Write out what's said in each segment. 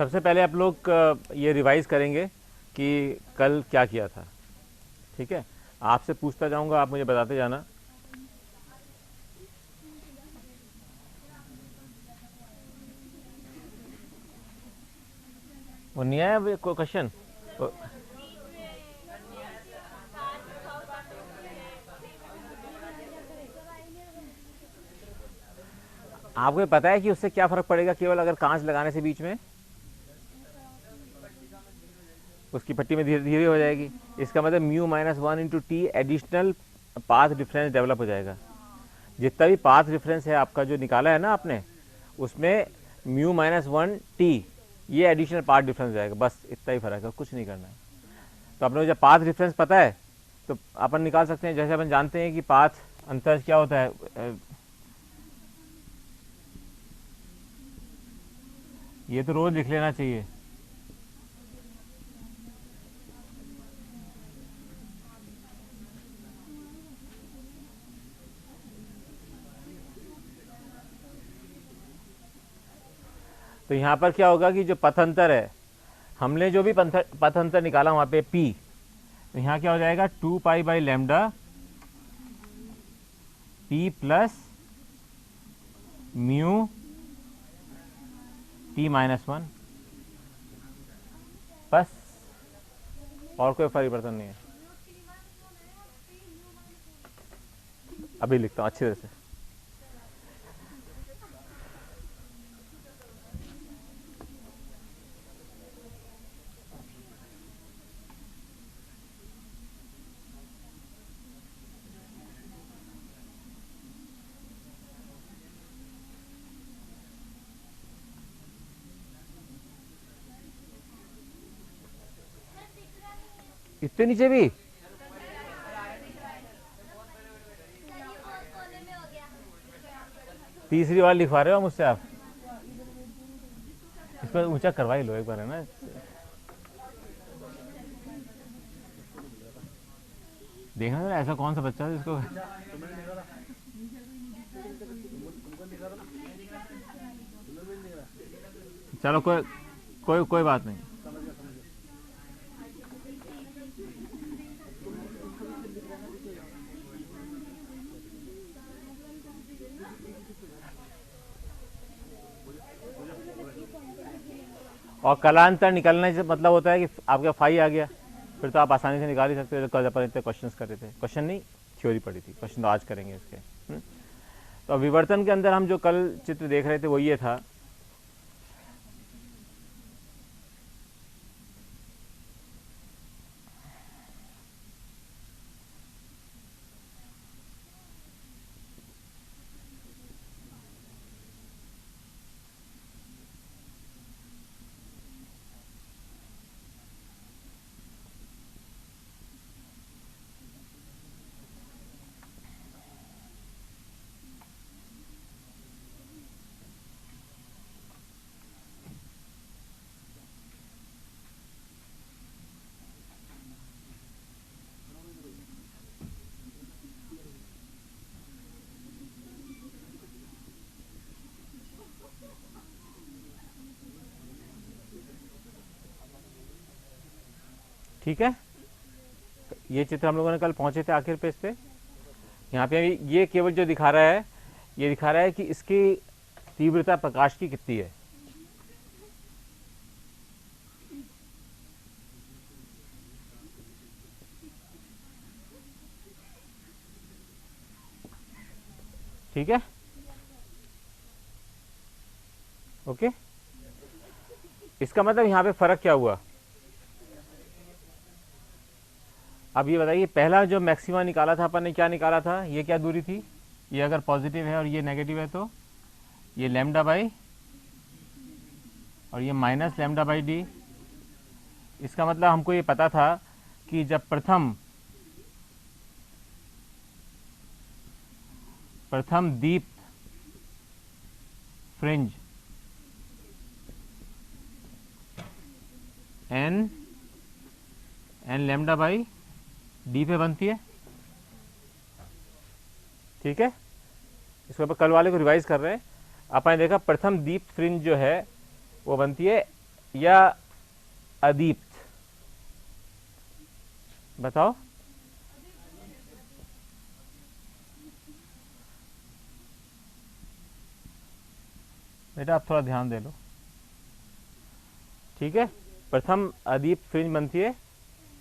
सबसे पहले आप लोग ये रिवाइज करेंगे कि कल क्या किया था। ठीक है, आपसे पूछता जाऊंगा, आप मुझे बताते जाना। वो नहीं आया कोई क्वेश्चन? आपको पता है कि उससे क्या फ़र्क पड़ेगा केवल अगर कांच लगाने से बीच में उसकी पट्टी में धीरे धीरे हो जाएगी। इसका मतलब mu minus one into T additional path difference develop हो जाएगा। जितना भी पाथ डिफरेंस है आपका जो निकाला है ना आपने, उसमें म्यू माइनस वन टी ये एडिशनल पाथ डिफरेंस हो जाएगा। बस इतना ही फ़र्क है, कुछ नहीं करना है। तो अपने को जब पाथ डिफरेंस पता है तो अपन निकाल सकते हैं। जैसे अपन जानते हैं कि पाथ अंतर क्या होता है, ये तो रोज लिख लेना चाहिए। तो यहाँ पर क्या होगा कि जो पथ अंतर है, हमने जो भी पथ अंतर निकाला वहाँ पे p, तो यहाँ क्या हो जाएगा 2 पाई/लैम्डा t plus mu t minus one. बस, और कोई परिवर्तन नहीं है। अभी लिखता हूँ अच्छी तरह से। इतने नीचे भी तीसरी बार लिखवा रहे हो मुझसे आप? इस पर ऊंचा करवा ही लो एक बार, है ना। देखना जरा ऐसा कौन सा बच्चा है जिसको चलो कोई कोई कोई बात नहीं। और कलांतर निकलने से मतलब होता है कि आपका फाई आ गया, फिर तो आप आसानी से निकाल ही सकते हो। कल अपन इतने क्वेश्चन कर रहे थे, क्वेश्चन नहीं थ्योरी पढ़ी थी, क्वेश्चन तो आज करेंगे इसके। तो विवर्तन के अंदर हम जो कल चित्र देख रहे थे वो ये था। ठीक है, ये चित्र हम लोगों ने कल पहुंचे थे आखिर पेज पे। यहाँ पे ये केवल जो दिखा रहा है, ये दिखा रहा है कि इसकी तीव्रता प्रकाश की कितनी है। ठीक है, ओके। इसका मतलब यहाँ पे फर्क क्या हुआ? अब ये बताइए, पहला जो मैक्सिमा निकाला था अपन ने, क्या निकाला था? ये क्या दूरी थी? ये अगर पॉजिटिव है और ये नेगेटिव है तो ये लैम्डा बाई, और ये माइनस लैम्डा बाई डी। इसका मतलब हमको ये पता था कि जब प्रथम दीप्त fringe n lambda by d पे बनती है। ठीक है, इसको अपन कल वाले को रिवाइज कर रहे हैं। अपन ने देखा प्रथम दीप्त फ्रिंज जो है वो बनती है या अदीप्त? बताओ। बेटा आप थोड़ा ध्यान दे लो, ठीक है। प्रथम अदीप्त फ्रिंज बनती है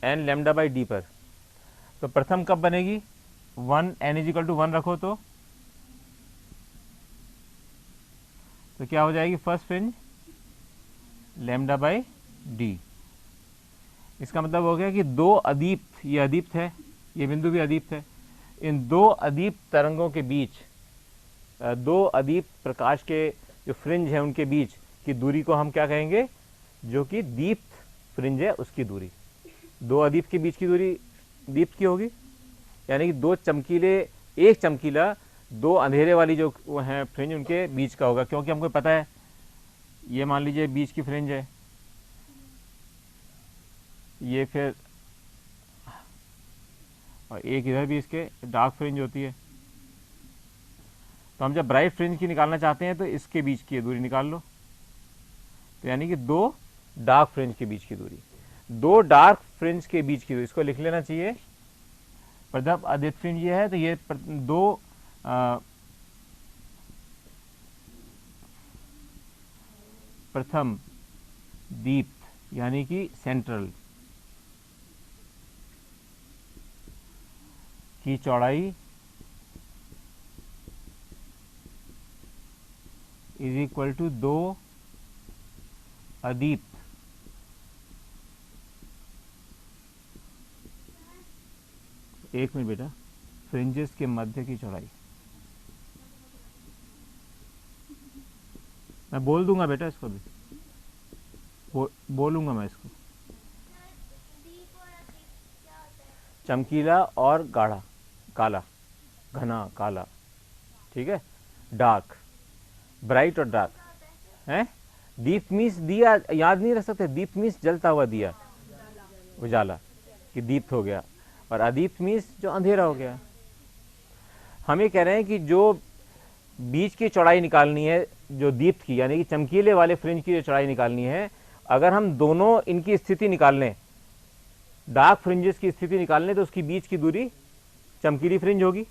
एन लेमडा बाई डी पर। तो प्रथम कब बनेगी? One, n is equal to one रखो तो क्या हो जाएगी? First fringe lambda by d. इसका मतलब हो गया कि दो अदीप्त, ये अदीप्त है, ये बिंदु भी अदीप्त है, इन दो अदीप्त तरंगों के बीच, दो अदीप्त प्रकाश के जो फ्रिंज है उनके बीच की दूरी को हम क्या कहेंगे? जो कि दीप्त फ्रिंज है उसकी दूरी। दो अदीप्त के बीच की दूरी दीप्त की होगी, यानी कि दो चमकीले, एक चमकीला दो अंधेरे वाली जो वो हैं फ्रिंज उनके बीच का होगा, क्योंकि हमको पता है ये मान लीजिए बीच की फ्रिंज है, ये फिर, और एक इधर भी इसके डार्क फ्रिंज होती है। तो हम जब ब्राइट फ्रिंज की निकालना चाहते हैं तो इसके बीच की दूरी निकाल लो, तो यानी कि दो डार्क फ्रिंज के बीच की दूरी, दो डार्क फ्रिंज के बीच की दूरी, इसको लिख लेना चाहिए। प्रथम अदीप्त फ्रिंज ये है, तो ये दो प्रथम दीप्त यानी कि सेंट्रल की चौड़ाई इज इक्वल टू दो अदीप्त एक मिनट बेटा, फ्रिंजेस के मध्य की चौड़ाई। मैं बोल दूंगा बेटा इसको भी, बोलूंगा मैं इसको। चमकीला और गाढ़ा, काला, घना काला, ठीक है। डार्क, ब्राइट और डार्क है। दीप मीन्स दिया, याद नहीं रख सकते? दीप मीन्स जलता हुआ दिया, उजाला, कि दीप्त हो गया। और अदीप्त मीन्स जो अंधेरा हो गया। हम ये कह रहे हैं कि जो बीच की चौड़ाई निकालनी है, जो दीप्त की यानी कि चमकीले वाले फ्रिंज की जो चौड़ाई निकालनी है, अगर हम दोनों इनकी स्थिति निकाल लें, डार्क फ्रिंजेस की स्थिति निकाल लें, तो उसकी बीच की दूरी चमकीली फ्रिंज होगी,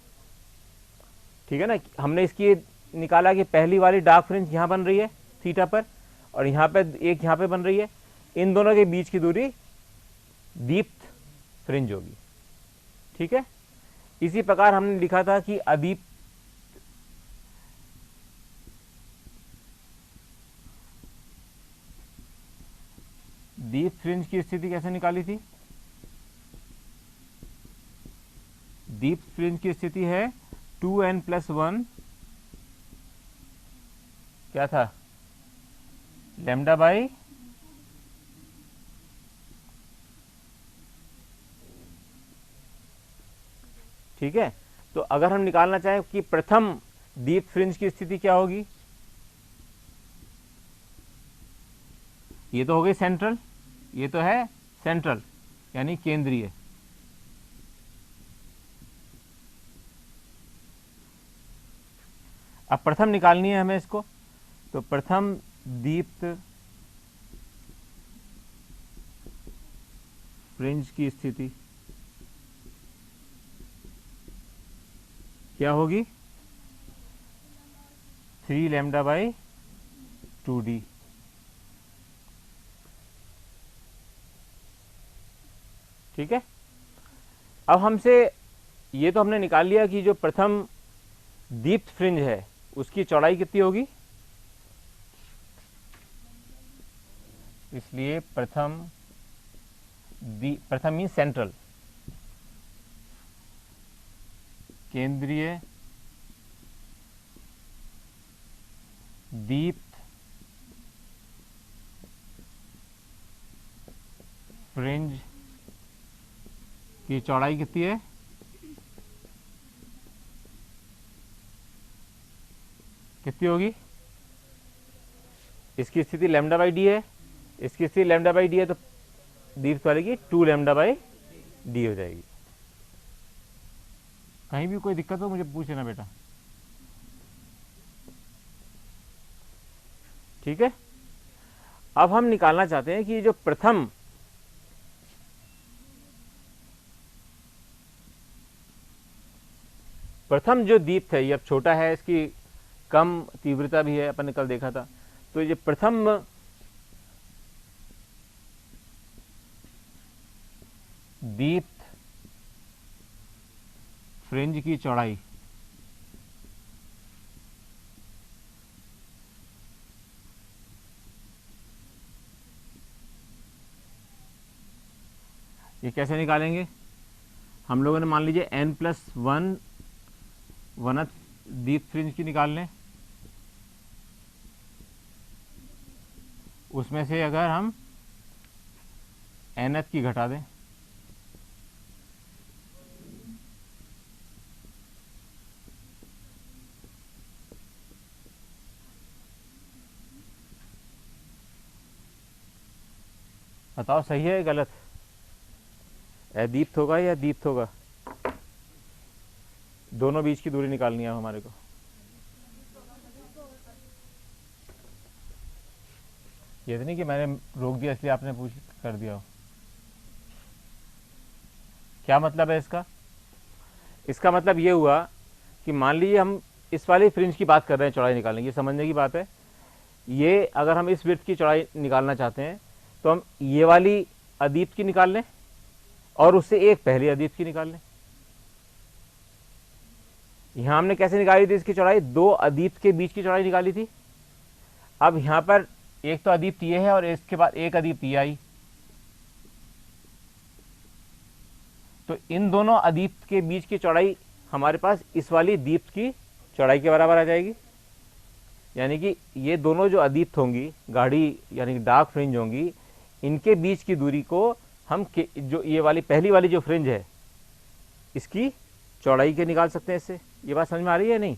ठीक है ना। हमने इसकी निकाला कि पहली वाली डार्क फ्रिंज यहां बन रही है थीटा पर, और यहां पे एक यहां पे बन रही है, इन दोनों के बीच की दूरी दीप्त फ्रिंज होगी, ठीक है। इसी प्रकार हमने लिखा था कि अदीप्त दीप्त फ्रिंज की स्थिति कैसे निकाली थी? दीप्त फ्रिंज की स्थिति है 2n+1 क्या था? लेमडा बाई ठीक है। तो अगर हम निकालना चाहें कि प्रथम दीप्त फ्रिंज की स्थिति क्या होगी, ये तो हो गई सेंट्रल, ये तो है सेंट्रल यानी केंद्रीय। अब प्रथम निकालनी है हमें इसको, तो प्रथम दीप्त फ्रिंज की स्थिति क्या होगी? 3 लेमडा बाई 2d। ठीक है। अब हमसे ये तो हमने निकाल लिया कि जो प्रथम दीप्त फ्रिंज है उसकी चौड़ाई कितनी होगी, इसलिए प्रथम मीन सेंट्रल, केंद्रीय दीप्त फ्रिंज की चौड़ाई कितनी है? कितनी होगी? इसकी स्थिति लेमडा बाई डी है, इसकी स्थिति लेमडा बाई डी है, तो दीप्त वाले की 2 लेमडा बाई डी हो जाएगी। कहीं भी कोई दिक्कत हो मुझे पूछ लेना बेटा, ठीक है। अब हम निकालना चाहते हैं कि ये जो प्रथम जो दीप्त है, ये अब छोटा है, इसकी कम तीव्रता भी है, अपन ने कल देखा था। तो ये प्रथम दीप्त फ्रिंज की चौड़ाई ये कैसे निकालेंगे? हम लोगों ने मान लीजिए n+1 वनथ दीप्त फ्रिंज की निकाल लें। उसमें से अगर हम nth की घटा दें, बताओ सही है या गलत? अदीप्त होगा या दीप्त होगा? दोनों बीच की दूरी निकालनी है हमारे को। ये तो नहीं कि मैंने रोक दिया इसलिए आपने पूछ कर दिया हो। क्या मतलब है इसका? इसका मतलब ये हुआ कि मान लीजिए हम इस वाली फ्रिंज की बात कर रहे हैं, चौड़ाई निकालने की, समझने की बात है। ये अगर हम इस विड्थ की चौड़ाई निकालना चाहते हैं तो हम ये वाली अदीप्त की निकाल लें और उससे एक पहली अदीप्त की निकाल लें। यहां हमने कैसे निकाली थी इसकी चौड़ाई? दो अदीप्त के बीच की चौड़ाई निकाली थी। अब यहां पर एक तो अदीप्त ये है और इसके बाद एक अदीप्त ये आई, तो इन दोनों अदीप्त के बीच की चौड़ाई हमारे पास इस वाली दीप्त की चौड़ाई के बराबर आ जाएगी। यानी कि ये दोनों जो अदीप्त होंगी, गाढ़ी यानी कि डार्क फ्रिंज होंगी, इनके बीच की दूरी को हम जो ये वाली पहली वाली जो फ्रिंज है इसकी चौड़ाई के निकाल सकते हैं इससे। ये बात समझ में आ रही है नहीं?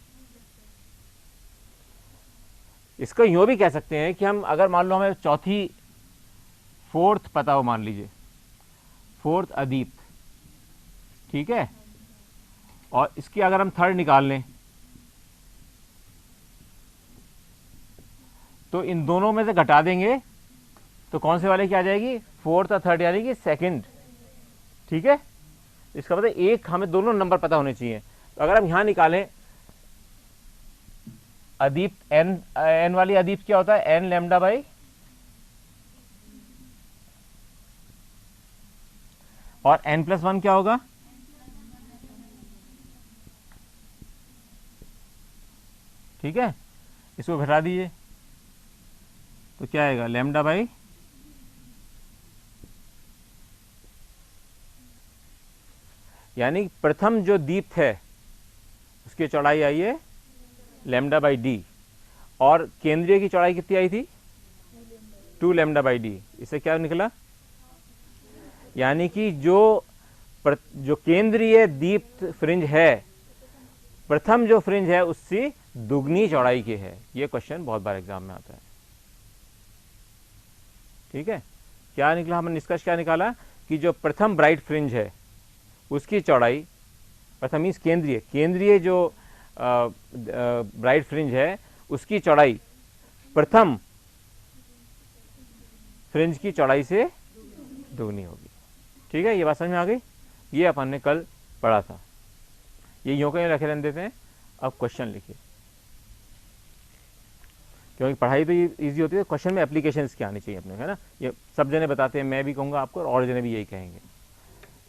इसको यूं भी कह सकते हैं कि हम अगर मान लो हमें चौथी फोर्थ पता हो, मान लीजिए फोर्थ अदीप्त, ठीक है, और इसकी अगर हम थर्ड निकाल लें तो इन दोनों में से घटा देंगे तो कौन से वाले की आ जाएगी? फोर्थ और थर्ड, यानी कि सेकंड। ठीक है, इसका मतलब एक हमें दोनों नंबर पता होने चाहिए। तो अगर हम यहां निकालें अदीप्त एन वाली अदीप्त क्या होता है? एन लैम्डा बाई, और n+1 क्या होगा? ठीक है, इसको घटा दीजिए तो क्या आएगा? लैम्डा बाई यानी प्रथम जो दीप्त है उसकी चौड़ाई आई है लैम्डा बाई डी, और केंद्रीय की चौड़ाई कितनी आई थी? 2 लैम्डा बाई डी। इससे क्या निकला? यानी कि जो केंद्रीय दीप्त फ्रिंज है, प्रथम जो फ्रिंज है उससे दुगनी चौड़ाई की है। यह क्वेश्चन बहुत बार एग्जाम में आता है। ठीक है, क्या निकला? हमने निष्कर्ष क्या निकाला कि जो प्रथम ब्राइट फ्रिंज है उसकी चौड़ाई, प्रथम मीन्स केंद्रीय जो ब्राइट फ्रिंज है उसकी चौड़ाई प्रथम फ्रिंज की चौड़ाई से दोगुनी होगी। ठीक है, ये बात समझ में आ गई? ये अपन ने कल पढ़ा था। ये यूं कहीं रखे रहने देते हैं। अब क्वेश्चन लिखिए, क्योंकि पढ़ाई तो इजी होती है, क्वेश्चन में एप्लीकेशंस क्या आनी चाहिए अपने, है ना? ये सब जने बताते हैं, मैं भी कहूँगा आपको और जने भी यही कहेंगे,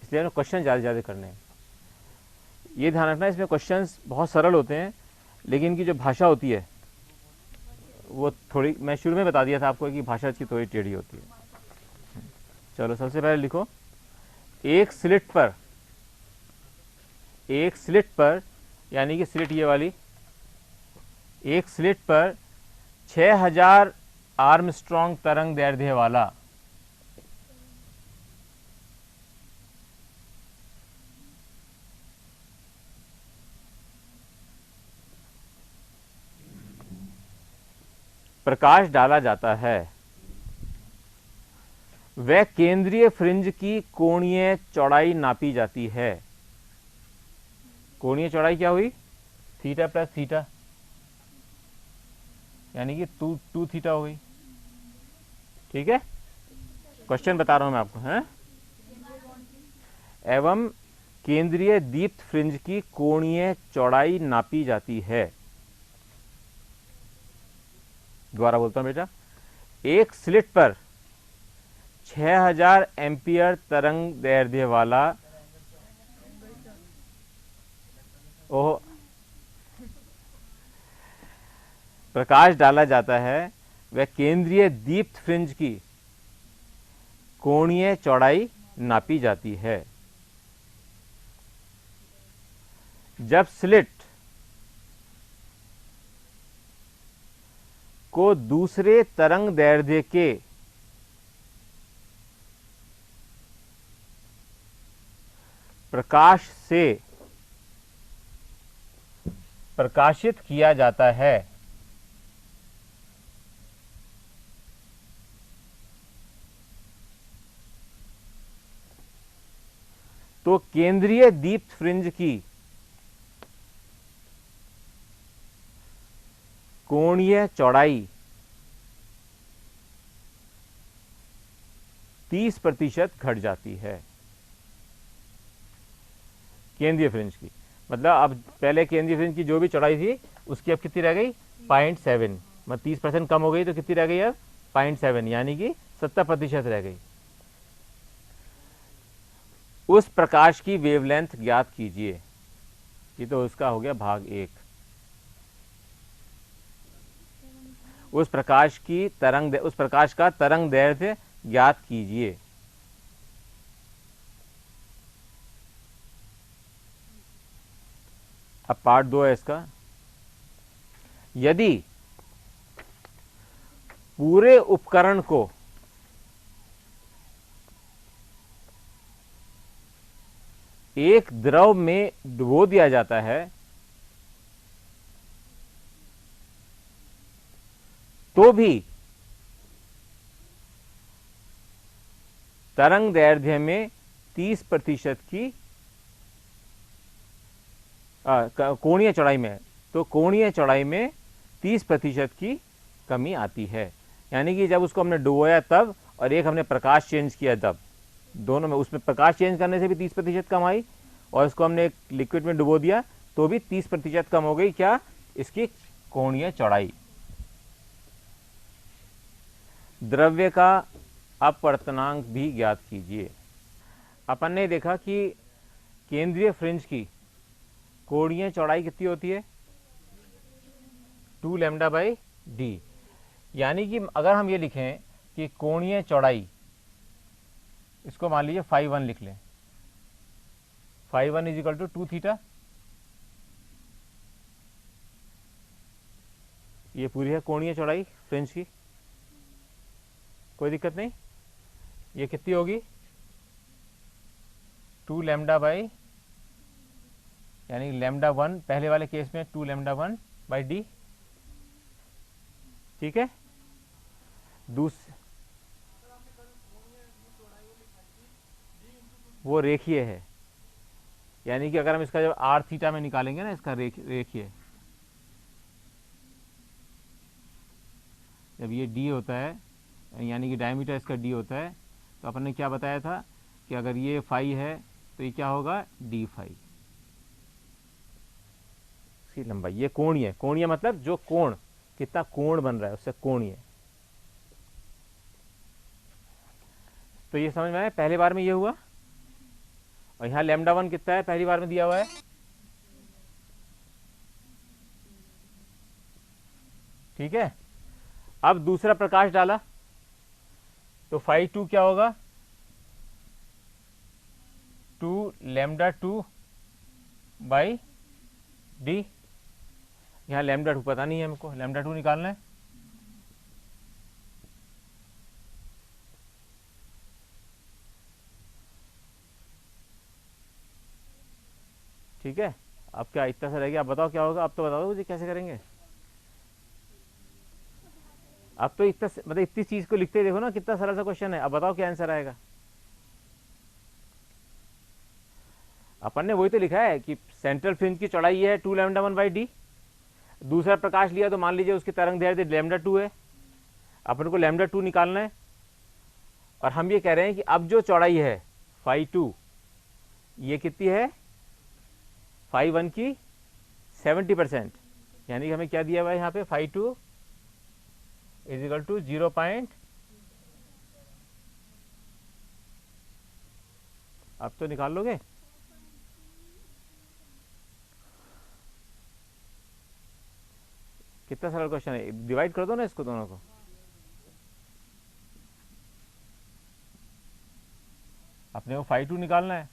इसलिए क्वेश्चन ज़्यादा से ज़्यादा करने हैं। ये ध्यान रखना, इसमें क्वेश्चंस बहुत सरल होते हैं लेकिन इनकी जो भाषा होती है वो थोड़ी, मैं शुरू में बता दिया था आपको कि भाषा की थोड़ी टेढ़ी होती है। चलो सबसे पहले लिखो, एक स्लिट पर यानी कि स्लिट ये वाली, एक स्लिट पर 6000 आर्मस्ट्रॉन्ग तरंग दैर्ध्य वाला प्रकाश डाला जाता है। वह केंद्रीय फ्रिंज की कोणीय चौड़ाई नापी जाती है। कोणीय चौड़ाई क्या हुई? थीटा प्लस थीटा, यानी कि 2 थीटा हो गई। ठीक है, क्वेश्चन बता रहा हूं मैं आपको, हैं। एवं केंद्रीय दीप्त फ्रिंज की कोणीय चौड़ाई नापी जाती है। दोबारा बोलता हूं बेटा, एक स्लिट पर 6000 एम्पियर तरंग दैर्ध्य वाला, ओह, प्रकाश डाला जाता है, वह केंद्रीय दीप्त फ्रिंज की कोणीय चौड़ाई नापी जाती है। जब स्लिट को दूसरे तरंग दैर्ध्य के प्रकाश से प्रकाशित किया जाता है, तो केंद्रीय दीप्त फ्रिंज की कोणीय चौड़ाई 30% घट जाती है। केंद्रीय फ्रिंज की मतलब अब पहले केंद्रीय फ्रिंज की जो भी चौड़ाई थी उसकी अब कितनी रह गई 0.7, मतलब 30% कम हो गई, तो कितनी रह गई अब 0.7, यानी कि 70% रह गई। उस प्रकाश की वेवलेंथ ज्ञात कीजिए। ये तो उसका हो गया भाग 1। उस प्रकाश का तरंग दैर्ध्य ज्ञात कीजिए। अब पार्ट 2 है इसका। यदि पूरे उपकरण को एक द्रव में डुबो दिया जाता है तो भी तरंग दैर्ध्य में 30% की कोणीय चौड़ाई में, तो कोणीय चौड़ाई में 30% की कमी आती है। यानी कि जब उसको हमने डुबोया तब, और एक हमने प्रकाश चेंज किया तब, दोनों में, उसमें प्रकाश चेंज करने से भी 30% कम आई, और उसको हमने एक लिक्विड में डुबो दिया तो भी 30% कम हो गई। क्या? इसकी कोणीय चौड़ाई। द्रव्य का अपवर्तनांक भी ज्ञात कीजिए। अपन ने देखा कि केंद्रीय फ्रिंज की कोणीय चौड़ाई कितनी होती है 2 लैम्डा बाई डी। यानी कि अगर हम ये लिखें कि कोणीय चौड़ाई, इसको मान लीजिए phi 1 लिख लें, phi 1 is equal to 2 theta. ये पूरी है कोणीय चौड़ाई फ्रिंज की, कोई दिक्कत नहीं। ये कितनी होगी 2 लैम्डा बाई, यानी लैम्डा 1 पहले वाले केस में 2 लैम्डा 1 बाई डी। ठीक है। वो रेखीय है, यानी कि अगर हम इसका जब आर थीटा में निकालेंगे ना, इसका रेखीय, जब ये डी होता है, यानी कि डायमीटर इसका डी होता है, तो अपन ने क्या बताया था कि अगर ये फाई है तो ये क्या होगा डी फाई, इसकी लंबाई। ये कोणीय, कोणीय मतलब जो कोण, कितना कोण बन रहा है उससे कोणीय। तो ये समझ में आया, पहले बार में ये हुआ। और यहां लैम्डा 1 कितना है पहली बार में दिया हुआ है, ठीक है। अब दूसरा प्रकाश डाला तो phi 2 क्या होगा 2 लैम्डा 2 बाई डी। यहां लैम्डा 2 पता नहीं है हमको, लैम्डा 2 निकालना है। ठीक है। अब क्या इतना सा रह गया, अब बताओ क्या होगा, अब तो बताओ मुझे कैसे करेंगे। अब तो इतना मतलब इतनी चीज को लिखते ही देखो ना कितना सरल सा क्वेश्चन है। अब बताओ क्या आंसर आएगा। अपन ने वही तो लिखा है कि सेंट्रल फ्रिंज की चौड़ाई है 2 लैम्डा 1 बाई डी। दूसरा प्रकाश लिया तो मान लीजिए उसकी तरंग दैर्ध्य लैम्डा 2 है, अपन को लैम्डा 2 निकालना है। और हम ये कह रहे हैं कि अब जो चौड़ाई है फाई 2 ये कितनी है, फाई 1 की 70%, यानी कि हमें क्या दिया हुआ है यहाँ पे फाई 2 इज इक्वल टू 0. अब तो निकाल लोगे, कितना सरल क्वेश्चन है, डिवाइड कर दो ना इसको दोनों को। अपने को फाई 2 निकालना है,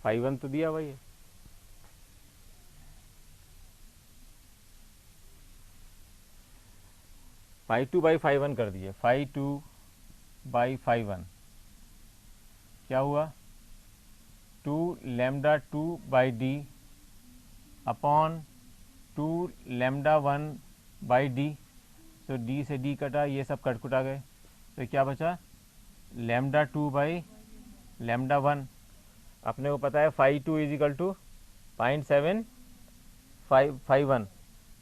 फाई 1 तो दिया भाई है। फाई 2 बाई फाई 1 कर दीजिए, फाई 2 बाई फाई 1 क्या हुआ, 2 lambda 2 by D upon 2 lambda 1 by D. तो डी से डी कटा, ये सब कटकुटा गए, तो क्या बचा लैम्डा 2 बाई लैम्डा 1। अपने को पता है phi 2 is equal to 0.7 phi 1,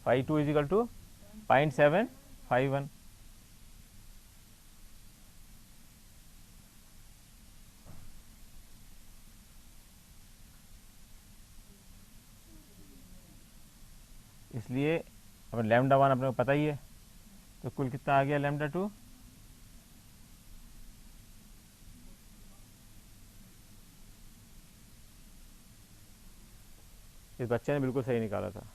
phi 2 is equal to 0.7 phi 1। इसलिए अब लैम्डा 1 अपने को पता ही है, तो कुल कितना आ गया लैम्डा 2, इस बच्चे ने बिल्कुल सही निकाला था।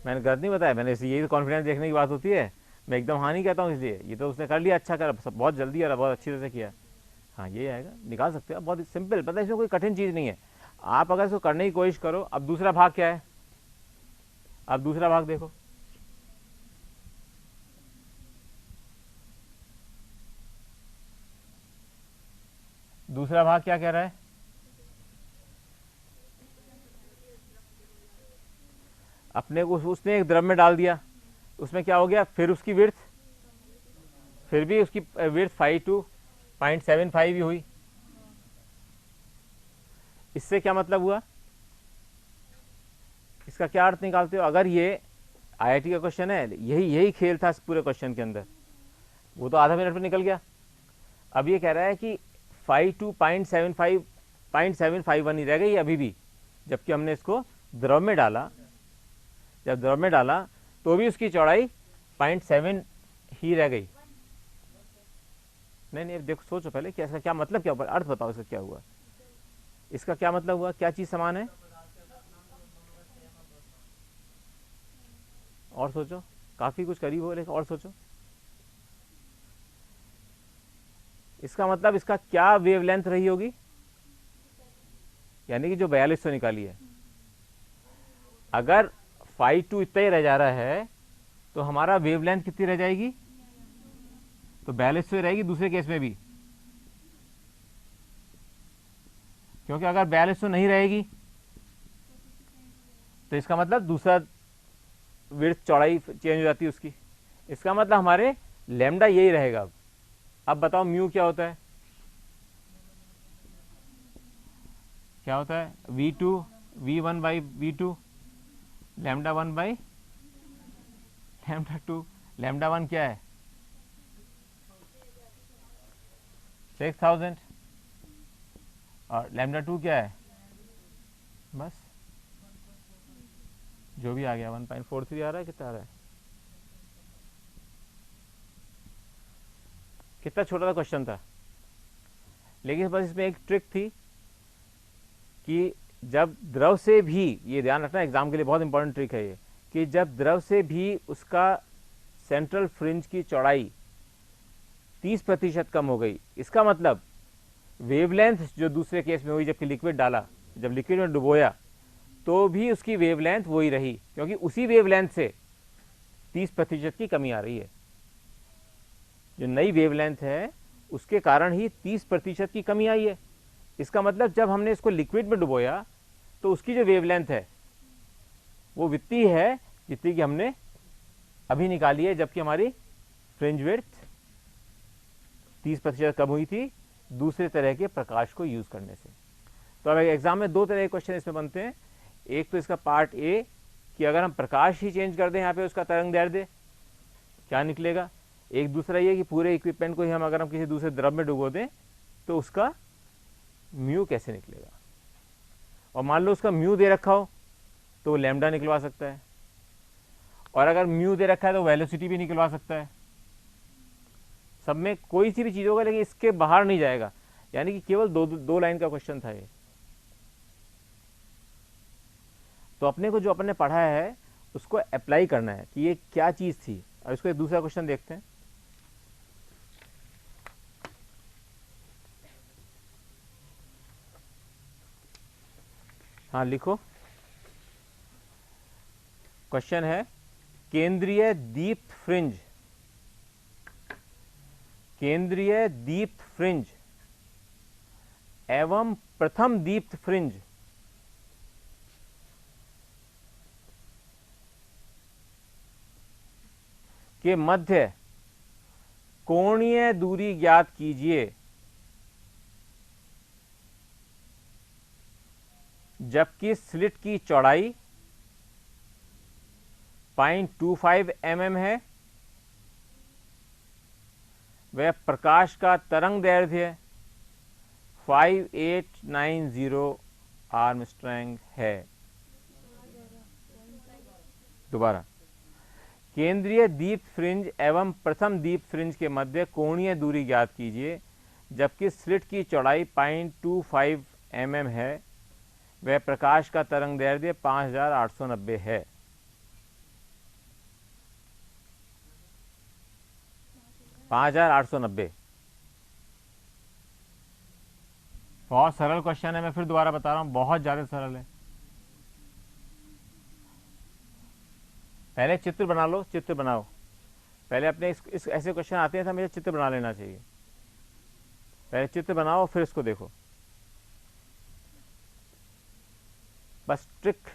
मैंने गलत नहीं बताया, मैंने यही तो कॉन्फिडेंस देखने की बात होती है, मैं एकदम हाँ नहीं कहता हूँ, इसलिए ये तो उसने कर लिया, अच्छा कर, बहुत जल्दी और बहुत अच्छी तरह से किया। हाँ ये आएगा, निकाल सकते हो, बहुत सिंपल, पता है इसमें कोई कठिन चीज़ नहीं है। आप अगर इसको करने की कोशिश करो। अब दूसरा भाग क्या है, अब दूसरा भाग देखो, दूसरा भाग क्या कह रहा है, अपने को उसने एक द्रव में डाल दिया, उसमें क्या हो गया, फिर उसकी विड्थ, फिर भी उसकी विड्थ फाई 2 0.75 ही हुई। इससे क्या मतलब हुआ, इसका क्या अर्थ निकालते हो, अगर ये आईआईटी का क्वेश्चन है, यही खेल था इस पूरे क्वेश्चन के अंदर, वो तो आधा मिनट में निकल गया। अब ये कह रहा है कि फाई 2 0.75 ही रह गई अभी भी, जबकि हमने इसको द्रव में डाला, जब द्रव में डाला तो भी उसकी चौड़ाई 0.7 ही रह गई। नहीं देखो, सोचो पहले कि इसका क्या मतलब, क्या अर्थ बताओ, इसका क्या हुआ, इसका क्या मतलब हुआ, क्या चीज समान है, और सोचो, काफी कुछ करीब हो, लेकिन और सोचो, इसका मतलब इसका क्या वेवलेंथ रही होगी, यानी कि जो 4200 निकाली है, अगर फाई 2 इतना ही रह जा रहा है तो हमारा वेवलेंथ कितनी रह जाएगी, तो 4200 रहेगी दूसरे केस में भी, क्योंकि अगर 4200 नहीं रहेगी तो इसका मतलब दूसरा विड्थ चौड़ाई चेंज हो जाती है उसकी, इसका मतलब हमारे लैम्डा यही रहेगा। अब बताओ म्यू क्या होता है, क्या होता है, v2 v1 by v2 lambda 1 by lambda 2। Lambda 1 क्या है 6000 और लैम्डा 2 क्या है, बस जो भी आ गया 1.43 आ रहा है, कितना आ रहा है, कितना छोटा सा क्वेश्चन था, लेकिन बस इसमें एक ट्रिक थी कि जब द्रव से भी, ये ध्यान रखना एग्जाम के लिए बहुत इंपॉर्टेंट ट्रिक है ये, कि जब द्रव से भी उसका सेंट्रल फ्रिंज की चौड़ाई 30% कम हो गई, इसका मतलब वेवलेंथ जो दूसरे केस में हुई, जबकि लिक्विड डाला, जब लिक्विड में डुबोया तो भी उसकी वेवलेंथ वही रही, क्योंकि उसी वेवलेंथ से 30% की कमी आ रही है, जो नई वेवलेंथ है उसके कारण ही 30% की कमी आई है। इसका मतलब जब हमने इसको लिक्विड में डुबोया तो उसकी जो वेवलेंथ है वो वित्तीय है जितनी कि हमने अभी निकाली है, जबकि हमारी फ्रिंज विड्थ 30% कम हुई थी दूसरे तरह के प्रकाश को यूज करने से। तो अब एग्जाम में दो तरह के क्वेश्चन इसमें बनते हैं, एक तो इसका पार्ट ए कि अगर हम प्रकाश ही चेंज कर दें यहाँ पे उसका तरंग दैर्ध्य, क्या निकलेगा? एक दूसरा ये कि पूरे इक्विपमेंट को ही हम अगर हम किसी दूसरे द्रव में डुबो दें तो उसका म्यू कैसे निकलेगा। और मान लो उसका म्यू दे रखा हो तो वो लैम्डा निकलवा सकता है, और अगर म्यू दे रखा है तो वेलोसिटी भी निकलवा सकता है। सब में कोई सी भी चीज़ होगा, लेकिन इसके बाहर नहीं जाएगा। यानी कि केवल दो लाइन का क्वेश्चन था ये। तो अपने को जो अपने पढ़ा है उसको अप्लाई करना है कि ये क्या चीज़ थी। और इसको एक दूसरा क्वेश्चन देखते हैं। हाँ लिखो। क्वेश्चन है, केंद्रीय दीप्त फ्रिंज, केंद्रीय दीप्त फ्रिंज एवं प्रथम दीप्त फ्रिंज के मध्य कोणीय दूरी ज्ञात कीजिए जबकि स्लिट की चौड़ाई 0.25 mm है, वह प्रकाश का तरंग दैर्ध्य 5890 आर्मस्ट्रैंग है। दोबारा, केंद्रीय दीप्त फ्रिंज एवं प्रथम दीप्त फ्रिंज के मध्य कोणीय दूरी ज्ञात कीजिए जबकि स्लिट की चौड़ाई 0.25 mm है, वह प्रकाश का तरंग दैर्ध्य 5890 है। बहुत सरल क्वेश्चन है, मैं फिर दोबारा बता रहा हूं, बहुत ज्यादा सरल है। पहले चित्र बना लो, चित्र बनाओ। पहले अपने इस ऐसे क्वेश्चन आते हैं तो हमें चित्र बना लेना चाहिए। पहले चित्र बनाओ फिर इसको देखो। बस ट्रिक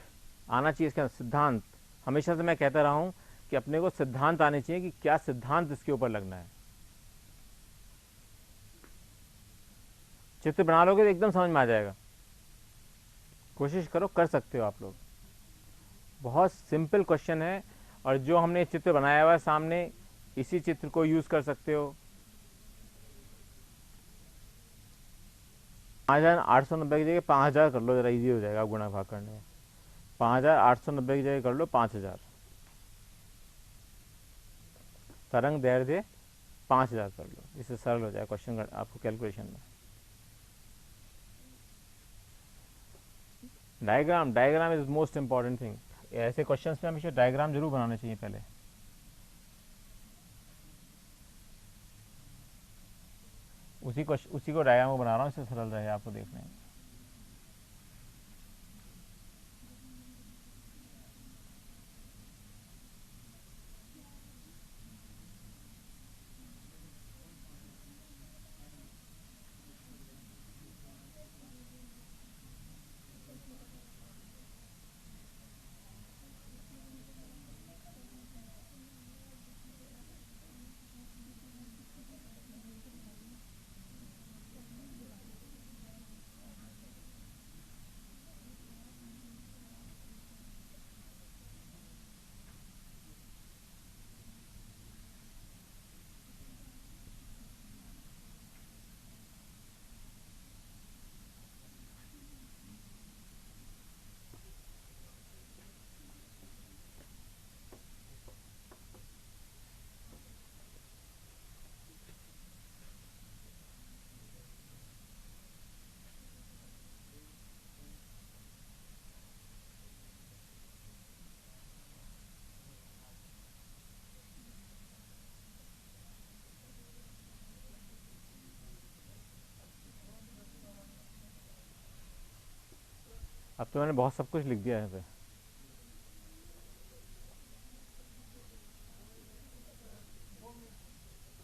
आना चाहिए इसका, सिद्धांत। हमेशा से मैं कहता रहा हूं कि अपने को सिद्धांत आने चाहिए कि क्या सिद्धांत इसके ऊपर लगना है। चित्र बना लोगे तो एकदम समझ में आ जाएगा। कोशिश करो, कर सकते हो आप लोग। बहुत सिंपल क्वेश्चन है, और जो हमने चित्र बनाया हुआ है सामने, इसी चित्र को यूज कर सकते हो। 5890 की जगह 5000 कर लो, जरा इजी हो जाएगा गुणा भाग करने में। 5890 की जगह कर लो 5000। तरंग दैर्ध्य 5000 कर लो, इससे सरल हो जाए क्वेश्चन आपको कैलकुलेशन में। Diagram, diagram is most important thing. ऐसे क्वेश्चंस में हमेशा डायग्राम जरूर बनाने चाहिए पहले। उसी को डायग्राम को बना रहा हूँ, इससे सरल रहे आपको देखने में। अब तो मैंने बहुत सब कुछ लिख दिया है यहाँ पे।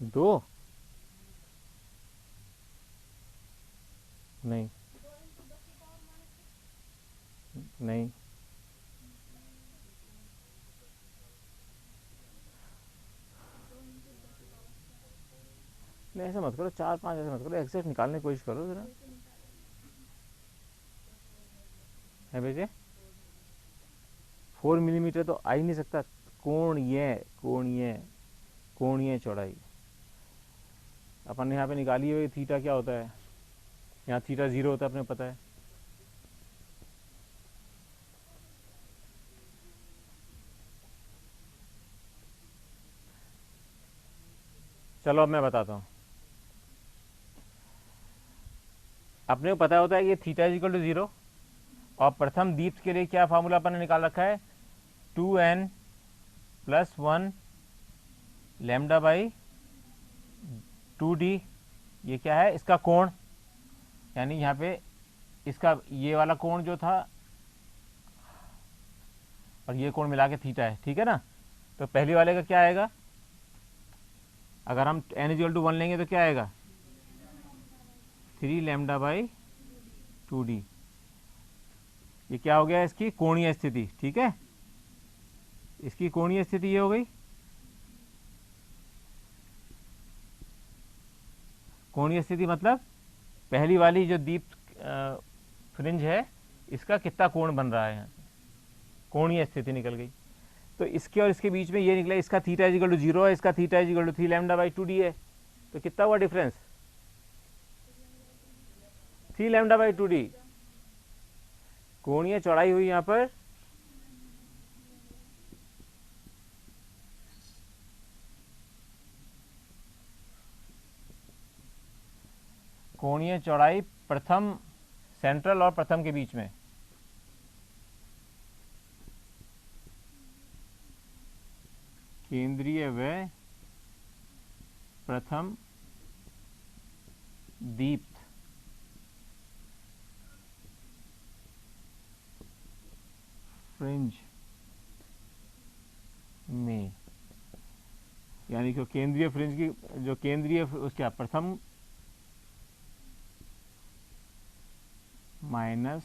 दो नहीं, नहीं नहीं, ऐसा मत करो, 4 5 ऐसा मत करो, एग्जैक्ट निकालने की कोशिश करो जरा। है भेजे 4 मिलीमीटर तो आ ही नहीं सकता। कोणीय, कोणीय कोणीय चौड़ाई अपन ने यहाँ पे निकाली हुई, थीटा क्या होता है, यहाँ थीटा 0 होता है, अपने पता है। चलो अब मैं बताता हूँ। अपने को पता होता है कि थीटा इज इक्वल टू 0, और प्रथम दीप्त के लिए क्या फार्मूला अपन ने निकाल रखा है, 2n + 1 लैम्डा बाई 2d। ये क्या है, इसका कोण, यानी यहाँ पे इसका ये वाला कोण जो था और ये कोण मिला के थीटा है, ठीक है ना। तो पहली वाले का क्या आएगा, अगर हम n = 1 लेंगे तो क्या आएगा, 3 लैम्डा बाई 2d। ये क्या हो गया, इसकी कोणीय स्थिति, ठीक है। इसकी कोणीय स्थिति ये हो गई। कोणीय स्थिति मतलब पहली वाली जो दीप्त फ्रिंज है, इसका कितना कोण बन रहा है, यहाँ से कोणीय स्थिति निकल गई। तो इसके और इसके बीच में ये निकला, इसका थीटा इज इक्वल टू 0 है, इसका theta is equal to 3 lambda by 2d है। तो कितना हुआ डिफरेंस, 3 लैम्डा बाई 2d। कोणीय चौड़ाई हुई यहाँ पर कोणीय चौड़ाई प्रथम, सेंट्रल और प्रथम के बीच में, केंद्रीय व प्रथम दीप्त फ्रिंज में, यानी कि केंद्रीय फ्रिंज की जो केंद्रीय उसका प्रथम माइनस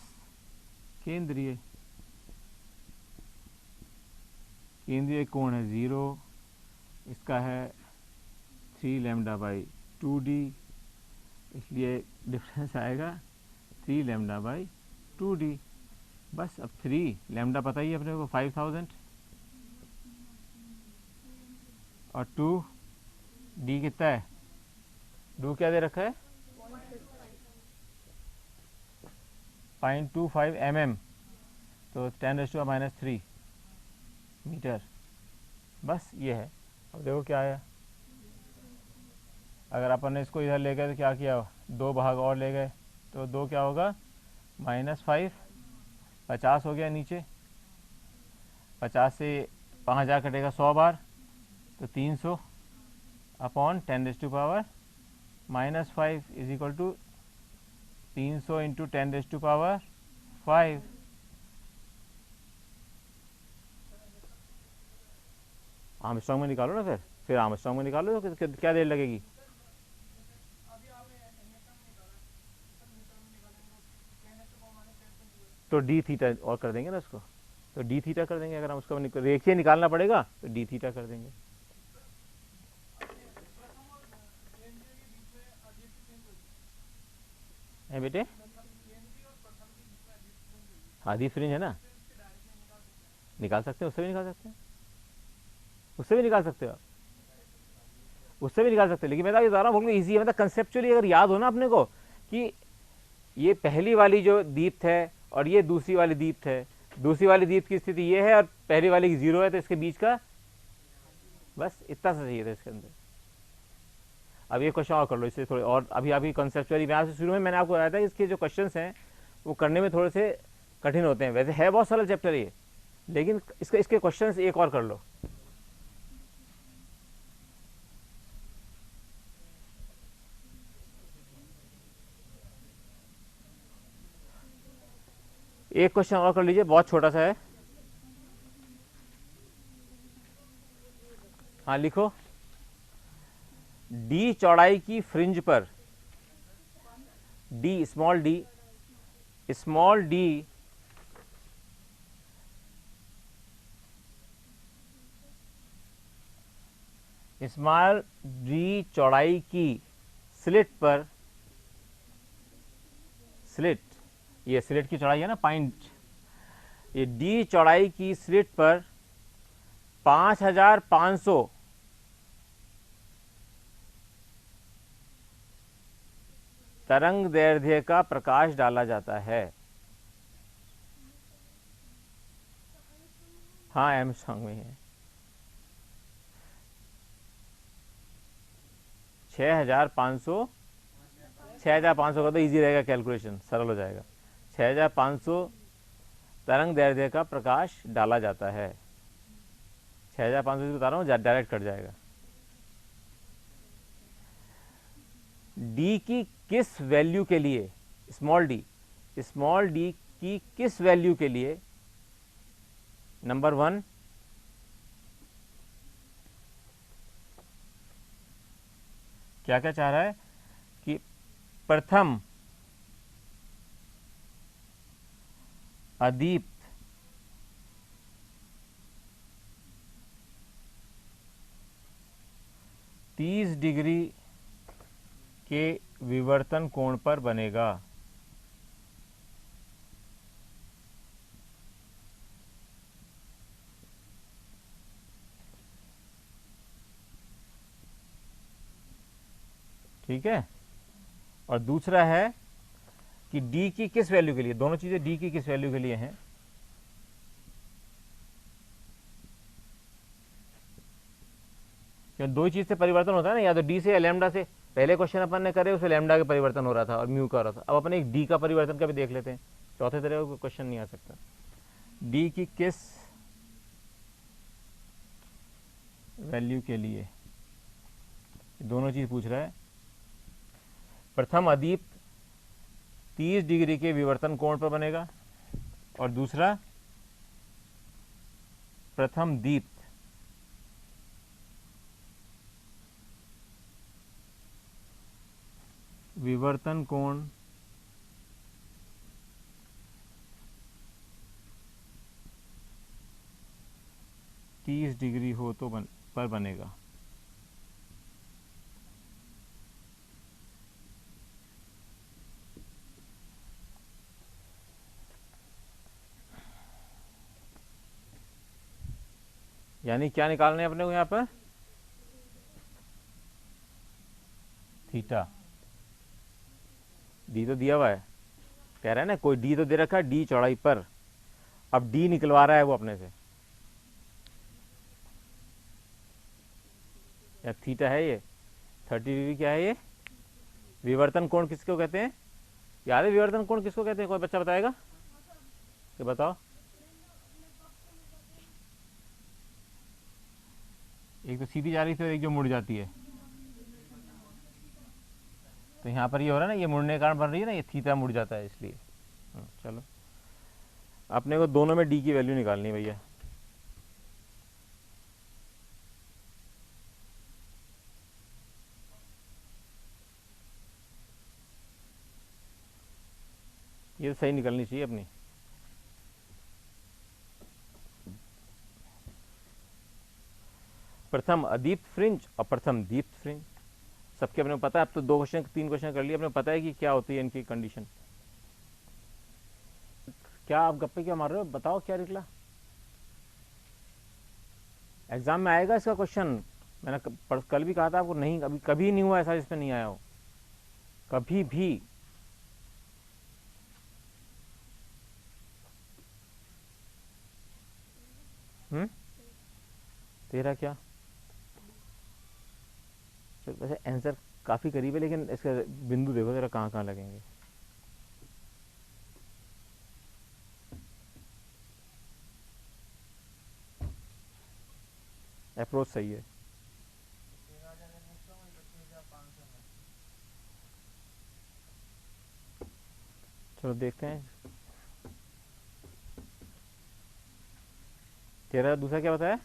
केंद्रीय, केंद्रीय कोण है 0, इसका है 3 लैम्डा बाई 2d, इसलिए डिफरेंस आएगा 3 लैम्डा बाई 2d। बस अब 3 लैम्डा पता ही है अपने को 5000, और 2d कितना है, 2 क्या दे रखा है 0.25 mm, तो 10⁻³ मीटर। बस ये है। अब देखो क्या आया, अगर अपन ने इसको इधर ले गए तो क्या किया, 2 भाग और ले गए तो 2 क्या होगा -5, 50 हो गया नीचे, 50 से 5000 कटेगा 100 बार, तो 300 upon 10⁻⁻5 is equal to 300 into 10⁻5। Armstrong में निकालो ना, फिर आर्मस्ट्रांग में निकालो तो क्या देर लगेगी। तो डी थीटा और कर देंगे ना उसको, तो डी थीटा कर देंगे। अगर हम उसको रेखीय निकालना पड़ेगा तो डी थीटा कर देंगे। है बेटे, आधी फ्रिंज है ना, निकाल सकते हैं, उससे भी निकाल सकते हैं, उससे भी निकाल सकते हो आप, उससे भी निकाल सकते हैं। लेकिन मैं ये बता रहा हूँ बहुत ईजी है, मतलब कंसेप्चुअली अगर याद हो ना अपने को कि ये पहली वाली जो दीप्त है और ये दूसरी वाली दीप्त है, दूसरी वाली दीप्त की स्थिति ये है और पहली वाली की 0 है, तो इसके बीच का बस इतना सा चाहिए था इसके अंदर। अब ये क्वेश्चन और कर लो इससे थोड़े और, अभी कंसेप्चुअली यहाँ से शुरू में मैंने आपको बताया था कि इसके जो क्वेश्चन हैं वो करने में थोड़े से कठिन होते हैं। वैसे है बहुत सरल चैप्टर ये, लेकिन इसके क्वेश्चन एक और कर लो। एक क्वेश्चन और कर लीजिए, बहुत छोटा सा है। हाँ लिखो, डी चौड़ाई की फ्रिंज पर, D small D small D चौड़ाई की स्लिट पर, स्लिट ये स्लिट की चौड़ाई है ना पॉइंट, ये डी चौड़ाई की स्लिट पर 5500 तरंग दैर्ध्य का प्रकाश डाला जाता है। हाँ एमस्ट्रॉन्ग में है। 6500, 6500 का तो इजी रहेगा, कैलकुलेशन सरल हो जाएगा। 6500 तरंग दैर्ध्य का प्रकाश डाला जाता है। 6500 बता रहा हूँ, डायरेक्ट कट जाएगा। डी की किस वैल्यू के लिए, स्मॉल डी की किस वैल्यू के लिए, नंबर 1 क्या क्या चाह रहा है कि प्रथम अदीप्त तीस डिग्री के विवर्तन कोण पर बनेगा। ठीक है। और दूसरा है कि डी की किस वैल्यू के लिए, दोनों चीजें डी की किस वैल्यू के लिए हैं। क्यों, दो चीज से परिवर्तन होता है ना, या तो डी से या लैम्डा से। पहले क्वेश्चन अपन ने करे उसमें लैम्डा का परिवर्तन हो रहा था और म्यू का हो रहा था। अब अपन एक डी का परिवर्तन का भी देख लेते हैं, चौथे तरह का क्वेश्चन नहीं आ सकता। डी की किस वैल्यू के लिए, दोनों चीज पूछ रहा है। प्रथम अदीप्त 30 डिग्री के विवर्तन कोण पर बनेगा, और दूसरा प्रथम दीप्त विवर्तन कोण 30 डिग्री हो तो पर बनेगा। यानी क्या निकालना है अपने को यहां पर, थीटा। डी तो दिया हुआ है, कह रहा है ना, कोई डी तो दे रखा है डी चौड़ाई पर। अब डी निकलवा रहा है वो अपने से, या थीटा है ये 30 डिग्री। क्या है ये, विवर्तन कोण किसको कहते हैं, याद है विवर्तन कोण किसको कहते हैं, कोई बच्चा बताएगा कि बताओ। एक तो सीधी जा रही थी और एक जो मुड़ जाती है, तो यहाँ पर ये हो रहा है ना, ये मुड़ने के कारण बन रही है ना, ये थीटा मुड़ जाता है इसलिए। चलो अपने को दोनों में डी की वैल्यू निकालनी है भैया। ये तो सही निकलनी चाहिए अपनी। प्रथम अदीप्त फ्रिंज और प्रथम दीप्त फ्रिंज, सबके अपने को पता है। अब तो 2 क्वेश्चन 3 क्वेश्चन कर लिए, अपने को पता है कि क्या होती है इनकी कंडीशन। क्या आप गप्पे क्या मार रहे हो, बताओ क्या निकला। एग्जाम में आएगा इसका क्वेश्चन, मैंने कल भी कहा था आपको, नहीं अभी कभी नहीं हुआ ऐसा जिसमें नहीं आया हो, कभी भी। तेरा क्या, वैसे आंसर काफी करीब है, लेकिन इसका बिंदु देखो जरा कहाँ कहाँ लगेंगे। अप्रोच सही है। चलो देखते हैं। तेरा दूसरा क्या बताया,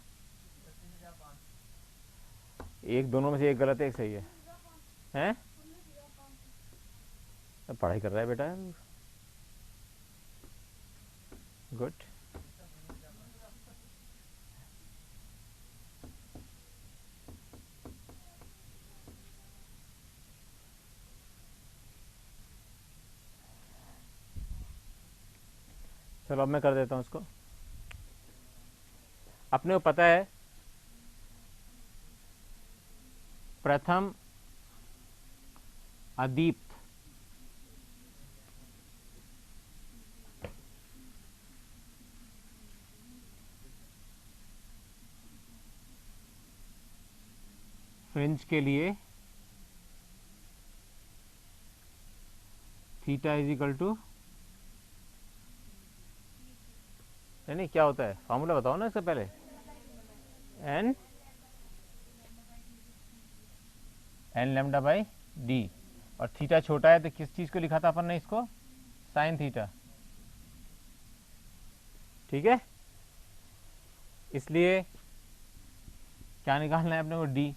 एक दोनों में से एक गलत है एक सही है। हैं, पढ़ाई कर रहा है बेटा, गुड। चलो अब मैं कर देता हूं इसको। अपने को पता है प्रथम अदीप्त फ्रिंज के लिए थीटा इज इक्वल टू, नहीं क्या होता है, फार्मूला बताओ ना इससे पहले। एन लेमडा बाई डी, और थीटा छोटा है तो किस चीज़ को लिखा था अपन ने इसको, साइन थीटा। ठीक है, इसलिए क्या निकालना है अपने को, d.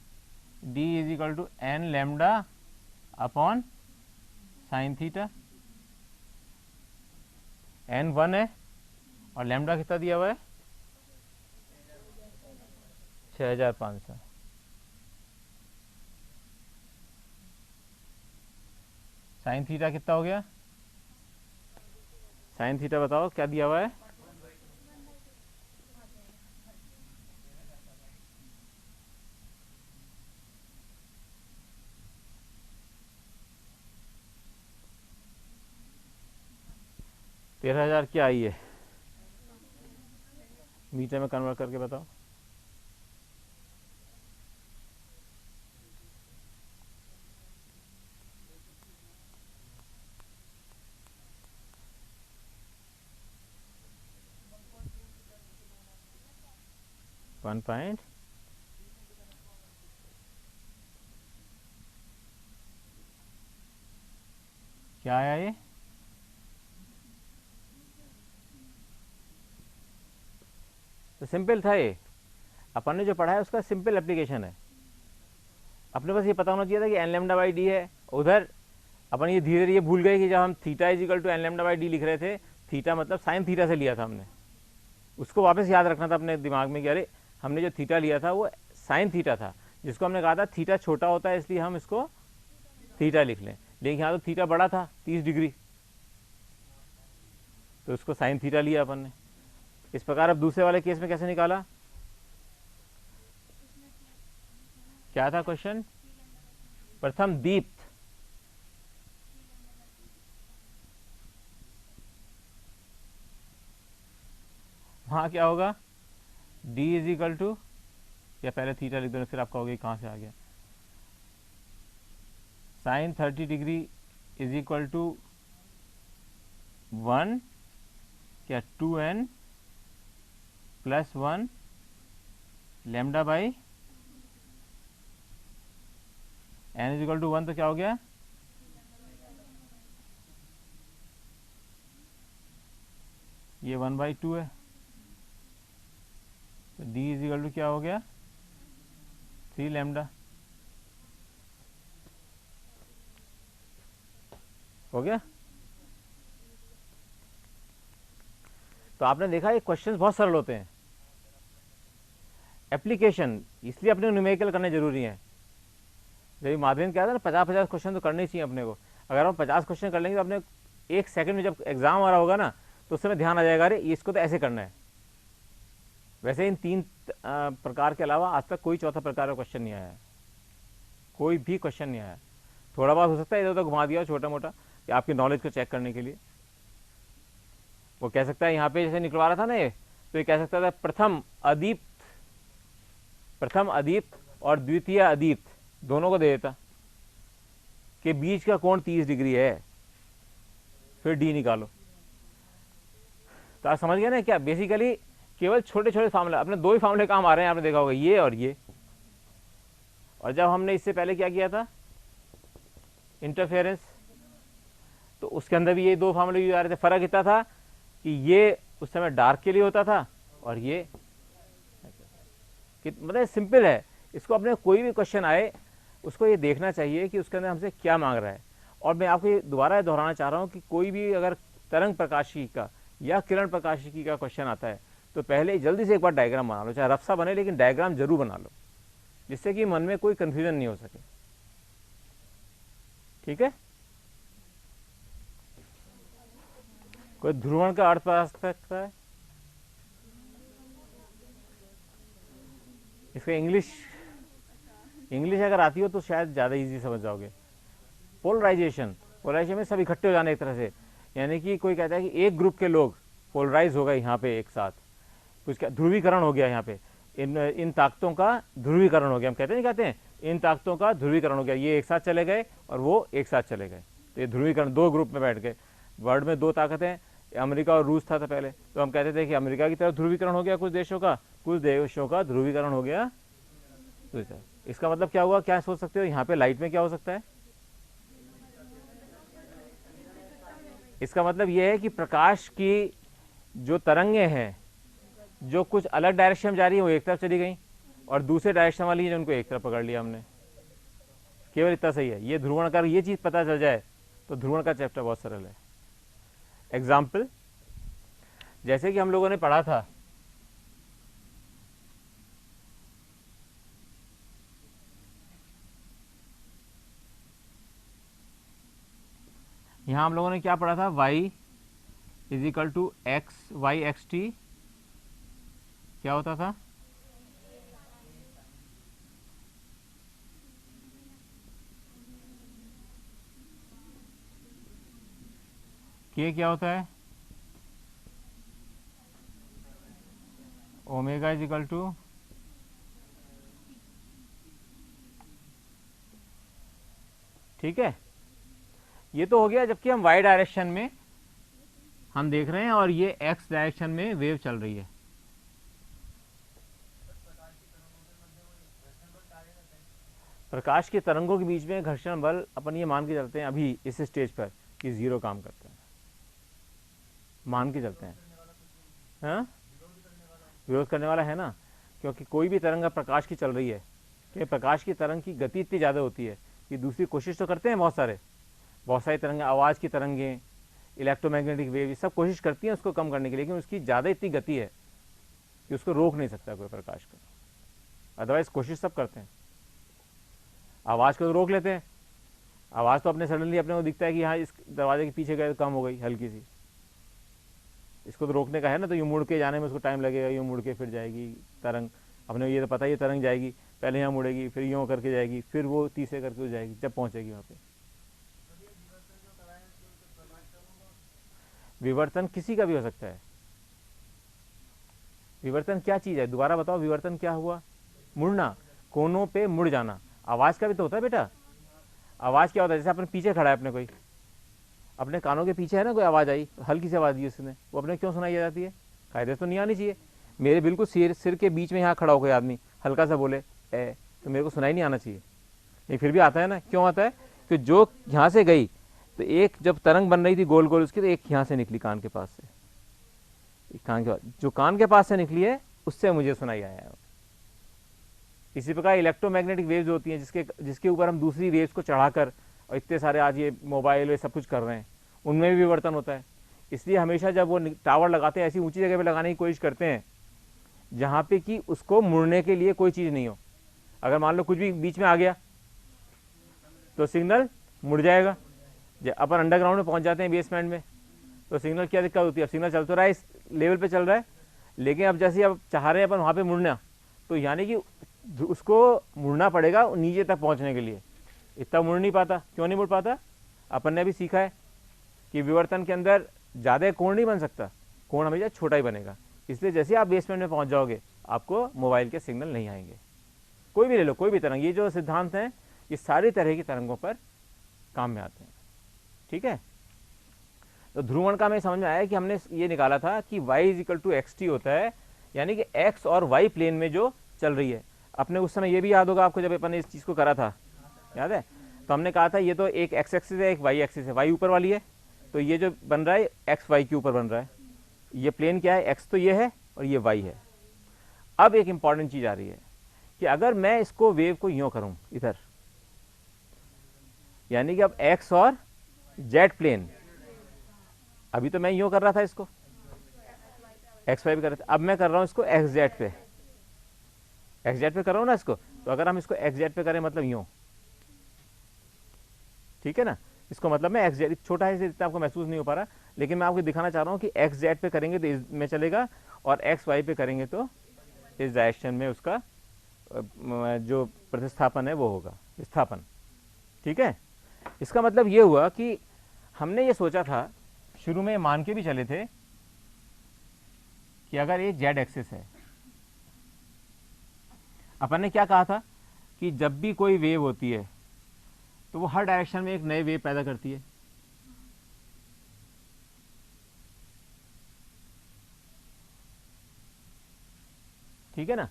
D is equal to n lambda upon sine theta. N 1 है और लेमडा कितना दिया हुआ है, 6500। साइन थीटा कितना हो गया, साइन थीटा बताओ क्या दिया हुआ है, 13,000 क्या आई है, मीटर में कन्वर्ट करके बताओ। वन पॉइंट क्या आया ये, तो सिंपल था ये, अपन ने जो पढ़ा है उसका सिंपल एप्लीकेशन है। अपने पास ये पता होना चाहिए था कि एन लेमडा बाई डी है। उधर अपन ये धीरे धीरे भूल गए कि जब हम theta is equal to n lambda by d लिख रहे थे, थीटा मतलब साइन थीटा से लिया था हमने, उसको वापस याद रखना था अपने दिमाग में कि अरे हमने जो थीटा लिया था वो साइन थीटा था, जिसको हमने कहा था थीटा छोटा होता है इसलिए हम इसको थीटा लिख लें, लेकिन यहाँ तो थीटा बड़ा था 30 डिग्री, तो उसको साइन थीटा लिया अपन ने। इस प्रकार अब दूसरे वाले केस में कैसे निकाला, क्या था क्वेश्चन, प्रथम दीप्त, वहां क्या होगा, d इज इक्वल टू, या पहले थीटा लिख दो फिर आपका होगा कहां से आ गया, sine 30 degree is equal to 1 क्या 2n plus 1 lambda by n is equal to 1, तो क्या हो गया, ये 1/2 है, तो d इज इक्वल टू क्या हो गया, 3 लेमडा हो गया। तो आपने देखा ये क्वेश्चंस बहुत सरल होते हैं, एप्लीकेशन इसलिए अपने न्यूमेरिकल करने जरूरी है। जब माध्यम क्या था ना 50-50 क्वेश्चन तो करने चाहिए अपने को, अगर हम 50 क्वेश्चन कर लेंगे तो अपने 1 सेकंड में जब एग्जाम आ रहा होगा ना तो उस समय ध्यान आ जाएगा, अरे इसको तो ऐसे करना है। वैसे इन 3 प्रकार के अलावा आज तक कोई चौथा प्रकार का क्वेश्चन नहीं आया है, कोई भी क्वेश्चन नहीं आया। थोड़ा बहुत हो सकता है इधर उधर घुमा दिया छोटा मोटा कि आपकी नॉलेज को चेक करने के लिए। वो कह सकता है यहाँ पे जैसे निकलवा रहा था ना ये, तो ये कह सकता था प्रथम अदीप्त और द्वितीय अदीप्त दोनों को दे देता कि बीच का कोण 30 डिग्री है, फिर डी निकालो। तो आप समझ गए ना क्या, बेसिकली केवल छोटे छोटे फार्मूले, अपने 2 ही फार्मूले काम आ रहे हैं, आपने देखा होगा ये और ये। और जब हमने इससे पहले क्या किया था इंटरफेरेंस, तो उसके अंदर भी ये 2 फार्मूले यूज आ रहे थे। फर्क इतना था कि ये उस समय डार्क के लिए होता था और ये मतलब सिंपल है। इसको अपने कोई भी क्वेश्चन आए उसको ये देखना चाहिए कि उसके अंदर हमसे क्या मांग रहा है। और मैं आपको दोबारा दोहराना चाह रहा हूँ कि कोई भी अगर तरंग प्रकाशिकी का या किरण प्रकाशिकी का क्वेश्चन आता है तो पहले जल्दी से एक बार डायग्राम बना लो, चाहे रफ सा बने लेकिन डायग्राम जरूर बना लो, जिससे कि मन में कोई कंफ्यूजन नहीं हो सके। ठीक है, कोई ध्रुवण का अर्थ बता सकता है, इसका इंग्लिश अगर आती हो तो शायद ज़्यादा इजी समझ जाओगे। पोलराइजेशन में सब इकट्ठे हो जाने एक तरह से, यानी कि कोई कहता है कि एक ग्रुप के लोग पोलराइज हो गए यहाँ पे एक साथ, कुछ ध्रुवीकरण हो गया यहाँ पे, इन ताकतों का ध्रुवीकरण हो गया। हम कहते नहीं कहते हैं इन ताकतों का ध्रुवीकरण हो गया, ये एक साथ चले गए और वो एक साथ चले गए, तो ये ध्रुवीकरण, दो ग्रुप में बैठ गए। वर्ल्ड में दो ताकतें, अमेरिका और रूस था पहले, तो हम कहते थे कि अमेरिका की तरफ ध्रुवीकरण हो गया कुछ देशों का, कुछ देशों का ध्रुवीकरण हो गया। इसका मतलब क्या हुआ, क्या सोच सकते हो यहाँ पे लाइट में क्या हो सकता है? इसका मतलब यह है कि प्रकाश की जो तरंगे हैं जो कुछ अलग डायरेक्शन में जा रही है वो एक तरफ चली गई, और दूसरे डायरेक्शन वाली है उनको एक तरफ पकड़ लिया हमने। केवल इतना सही है, ये ध्रुवण का ये चीज पता चल जाए तो ध्रुवण का चैप्टर बहुत सरल है। एग्जाम्पल, जैसे कि हम लोगों ने पढ़ा था यहां, हम लोगों ने क्या पढ़ा था, y is equal to x y x t, क्या होता था? के क्या होता है? ओमेगा इज इक्वल टू, ठीक है, ये तो हो गया जबकि हम y डायरेक्शन में हम देख रहे हैं और ये x डायरेक्शन में वेव चल रही है। प्रकाश के तरंगों के बीच में घर्षण बल अपन ये मान के चलते हैं अभी इस स्टेज पर कि जीरो काम करता है, मान के चलते हैं। हाँ, विरोध करने वाला है ना, क्योंकि कोई भी तरंग प्रकाश की चल रही है, क्योंकि प्रकाश की तरंग की गति इतनी ज़्यादा होती है कि दूसरी कोशिश तो करते हैं बहुत सारी तरंगें, आवाज़ की तरंगें, इलेक्ट्रोमैग्नेटिक वेव, ये सब कोशिश करती हैं उसको कम करने की, लेकिन उसकी ज़्यादा इतनी गति है कि उसको रोक नहीं सकता कोई प्रकाश को। अदरवाइज कोशिश सब करते हैं, आवाज़ को तो रोक लेते हैं, आवाज़ तो अपने सडनली अपने को दिखता है कि हाँ इस दरवाजे के पीछे गए तो कम हो गई हल्की सी, इसको तो रोकने का है ना, तो यूँ मुड़ के जाने में उसको टाइम लगेगा, यूँ मुड़ के फिर जाएगी तरंग, अपने ये तो पता है ये तरंग जाएगी, पहले यहाँ मुड़ेगी, फिर यूँ करके जाएगी, फिर वो तीसरे करके जाएगी, जब पहुँचेगी वहाँ पे। विवर्तन किसी का भी हो सकता है। विवर्तन क्या चीज़ है, दोबारा बताओ, विवर्तन क्या हुआ? मुड़ना, कोनों पे मुड़ जाना। आवाज़ का भी तो होता है बेटा, आवाज़ क्या होता है, जैसे अपने पीछे खड़ा है, अपने कोई अपने कानों के पीछे है ना, कोई आवाज़ आई, हल्की सी आवाज़ दी उसने, वो अपने क्यों सुनाई जाती है? कायदे तो नहीं आनी चाहिए। मेरे बिल्कुल सिर के बीच में यहाँ खड़ा हो कोई आदमी हल्का सा बोले ए, तो मेरे को सुनाई नहीं आना चाहिए, लेकिन फिर भी आता है ना। क्यों आता है? कि जो यहाँ से गई तो एक जब तरंग बन रही थी गोल गोल उसकी, तो एक यहाँ से निकली कान के पास से, कान के पास, जो कान के पास से निकली है उससे मुझे सुनाई आया है। इसी प्रकार इलेक्ट्रोमैग्नेटिक वेव्स होती हैं जिसके ऊपर हम दूसरी वेव्स को चढ़ाकर, और इतने सारे आज ये मोबाइल ये सब कुछ कर रहे हैं, उनमें भी विवर्तन होता है। इसलिए हमेशा जब वो टावर लगाते हैं ऐसी ऊंची जगह पे लगाने की कोशिश करते हैं जहाँ पे कि उसको मुड़ने के लिए कोई चीज़ नहीं हो। अगर मान लो कुछ भी बीच में आ गया तो सिग्नल मुड़ जाएगा। जब अपन अंडरग्राउंड में पहुँच जाते हैं बेसमेंट में, तो सिग्नल क्या दिक्कत होती है, अब सिग्नल चल तो रहा है, इस लेवल पे चल रहा है, लेकिन अब जैसे अब चाह रहे हैं अपन वहाँ पे मुड़ना, तो यानी कि उसको मुड़ना पड़ेगा नीचे तक पहुँचने के लिए। इतना मुड़ नहीं पाता। क्यों नहीं मुड़ पाता? अपन ने भी सीखा है कि विवर्तन के अंदर ज़्यादा कोण नहीं बन सकता, कोण हमेशा छोटा ही बनेगा। इसलिए जैसे आप बेसमेंट में पहुँच जाओगे आपको मोबाइल के सिग्नल नहीं आएंगे। कोई भी ले लो, कोई भी तरंग, ये जो सिद्धांत हैं ये सारी तरह की तरंगों पर काम में आते हैं। ठीक है, तो ध्रुवण का हमें समझ में आया कि हमने ये निकाला था कि y is equal to x t होता है, यानी कि x और y प्लेन में जो चल रही है। अपने उस समय ये भी याद होगा आपको, जब अपन ने इस चीज़ को करा था, याद है? तो हमने कहा था ये तो एक x एक्सिस है, एक y एक्सिस है, y ऊपर वाली है, तो ये जो बन रहा है x y के ऊपर बन रहा है। ये प्लेन क्या है, x तो ये है और ये y है। अब एक इंपॉर्टेंट चीज़ आ रही है कि अगर मैं इसको वेव को यूँ करूँ इधर, यानी कि अब x और z प्लेन, अभी तो मैं यूँ कर रहा था इसको, एक्स वाई पे कर रहा था, अब मैं कर रहा हूँ इसको एक्स जेड पे, एक्स जेड पे कर रहा हूँ ना इसको। तो अगर हम इसको एक्स जेड पे करें मतलब यूँ, ठीक है ना, इसको मतलब मैं एक्स जेड, छोटा है इतना आपको महसूस नहीं हो पा रहा, लेकिन मैं आपको दिखाना चाह रहा हूँ कि एक्स जेड पे करेंगे तो इसमें चलेगा, और एक्स वाई पे करेंगे तो इस डायरेक्शन में उसका जो प्रतिस्थापन है वो होगा, विस्थापन। ठीक है, इसका मतलब ये हुआ कि हमने ये सोचा था, शुरू में मान के भी चले थे कि अगर ये जेड एक्सिस है, अपन ने क्या कहा था कि जब भी कोई वेव होती है तो वो हर डायरेक्शन में एक नए वेव पैदा करती है। ठीक है ना।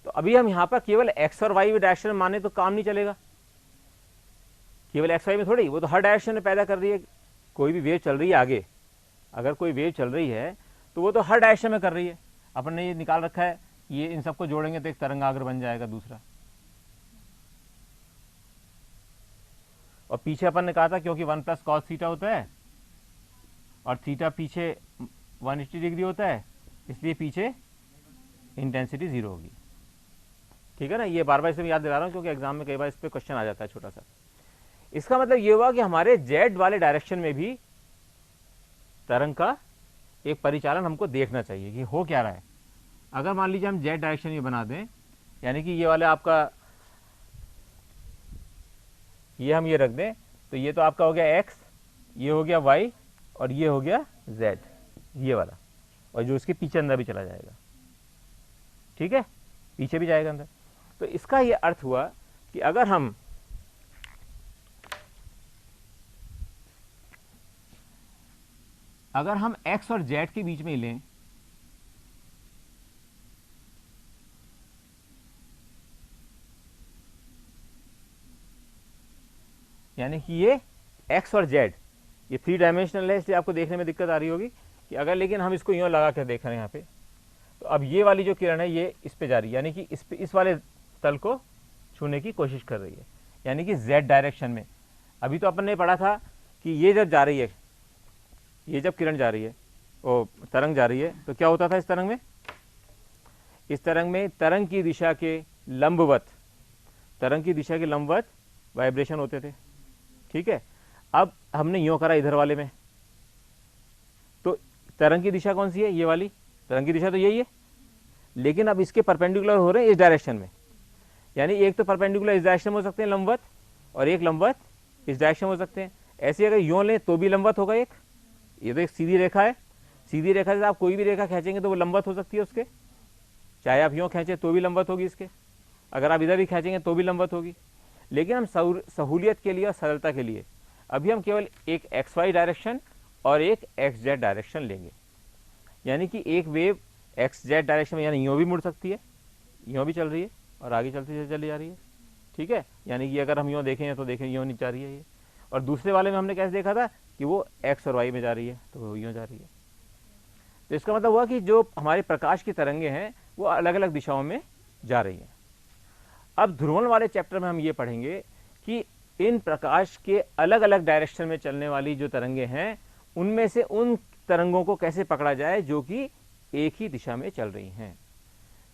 तो अभी हम यहाँ पर केवल एक्स और वाई डायरेक्शन में माने तो काम नहीं चलेगा, केवल एक्स वाई में थोड़ी, वो तो हर डायरेक्शन में पैदा कर रही है। कोई भी वेव चल रही है आगे, अगर कोई वेव चल रही है तो वो तो हर डायरेक्शन में कर रही है। अपन ने ये निकाल रखा है, ये इन सबको जोड़ेंगे तो एक तरंगाग्र बन जाएगा दूसरा। और पीछे अपन ने कहा था क्योंकि 1 + cos थीटा होता है और थीटा पीछे 180 डिग्री होता है, इसलिए पीछे इंटेंसिटी 0 होगी। ठीक है ना। ये बार बार इसे याद दिला रहा हूँ क्योंकि एग्जाम में कई बार इस पर क्वेश्चन आ जाता है छोटा सा। इसका मतलब ये हुआ कि हमारे जेड वाले डायरेक्शन में भी तरंग का एक परिचालन हमको देखना चाहिए कि हो क्या रहा है। अगर मान लीजिए हम जेड डायरेक्शन में बना दें, यानी कि ये वाले आपका ये हम ये रख दें, तो ये तो आपका हो गया एक्स, ये हो गया वाई और ये हो गया जेड, ये वाला, और जो इसके पीछे अंदर भी चला जाएगा। ठीक है, पीछे भी जाएगा अंदर। तो इसका ये अर्थ हुआ कि अगर हम x और z के बीच में लें, यानी कि ये x और z ये 3 डायमेंशनल है, इसलिए आपको देखने में दिक्कत आ रही होगी कि अगर लेकिन हम इसको यूँ लगा कर देख रहे हैं यहाँ पे, तो अब ये वाली जो किरण है ये इस पे जा रही है, यानी कि इस वाले तल को छूने की कोशिश कर रही है, यानी कि z डायरेक्शन में। अभी तो अपन ने पढ़ा था कि ये जब जा रही है, ये जब किरण जा रही है, वो तरंग जा रही है, तो क्या होता था इस तरंग में? इस तरंग में तरंग की दिशा के लंबवत, तरंग की दिशा के लंबवत वाइब्रेशन होते थे। ठीक है, अब हमने यूँ करा इधर वाले में, तो तरंग की दिशा कौन सी है? ये वाली तरंग की दिशा तो यही है, लेकिन अब इसके परपेंडिकुलर हो रहे हैं इस डायरेक्शन में, यानी एक तो परपेंडिकुलर इस डायरेक्शन में हो सकते हैं लंबवत, और एक लंबवत इस डायरेक्शन में हो सकते हैं। ऐसे अगर यूँ लें तो भी लंबवत होगा एक, ये तो एक सीधी रेखा है, सीधी रेखा से आप कोई भी रेखा खींचेंगे तो वो लंबवत हो सकती है उसके, चाहे आप यूँ खींचें तो भी लंबवत होगी इसके, अगर आप इधर भी खींचेंगे तो भी लंबवत होगी। लेकिन हम सहूलियत के लिए और सरलता के लिए अभी हम केवल एक एक्स वाई डायरेक्शन और एक एक्स जेड डायरेक्शन लेंगे, यानी कि एक वेव एक्स जेड डायरेक्शन में, यानी यूँ भी मुड़ सकती है, यूँ भी चल रही है और आगे चलती चली जा रही है। ठीक है, यानी कि अगर हम यूँ देखें तो देखें यूँ नहीं जा रही है ये, और दूसरे वाले में हमने कैसे देखा था कि वो एक्स और वाई में जा रही है, तो वो यूँ जा रही है। तो इसका मतलब हुआ कि जो हमारे प्रकाश की तरंगें हैं वो अलग अलग दिशाओं में जा रही हैं। अब ध्रुवण वाले चैप्टर में हम ये पढ़ेंगे कि इन प्रकाश के अलग अलग डायरेक्शन में चलने वाली जो तरंगें हैं उनमें से उन तरंगों को कैसे पकड़ा जाए जो कि एक ही दिशा में चल रही हैं,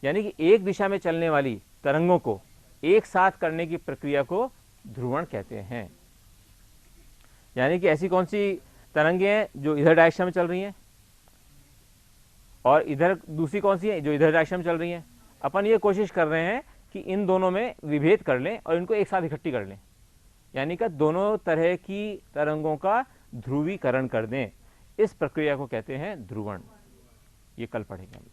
यानी कि एक दिशा में चलने वाली तरंगों को एक साथ करने की प्रक्रिया को ध्रुवण कहते हैं। यानी कि ऐसी कौन सी तरंगें हैं जो इधर डायरेक्शन में चल रही हैं और इधर दूसरी कौन सी है जो इधर डायरेक्शन में चल रही हैं। अपन ये कोशिश कर रहे हैं कि इन दोनों में विभेद कर लें और इनको एक साथ इकट्ठी कर लें, यानी कि दोनों तरह की तरंगों का ध्रुवीकरण कर दें। इस प्रक्रिया को कहते हैं ध्रुवण। ये कल पढ़ेंगे हम।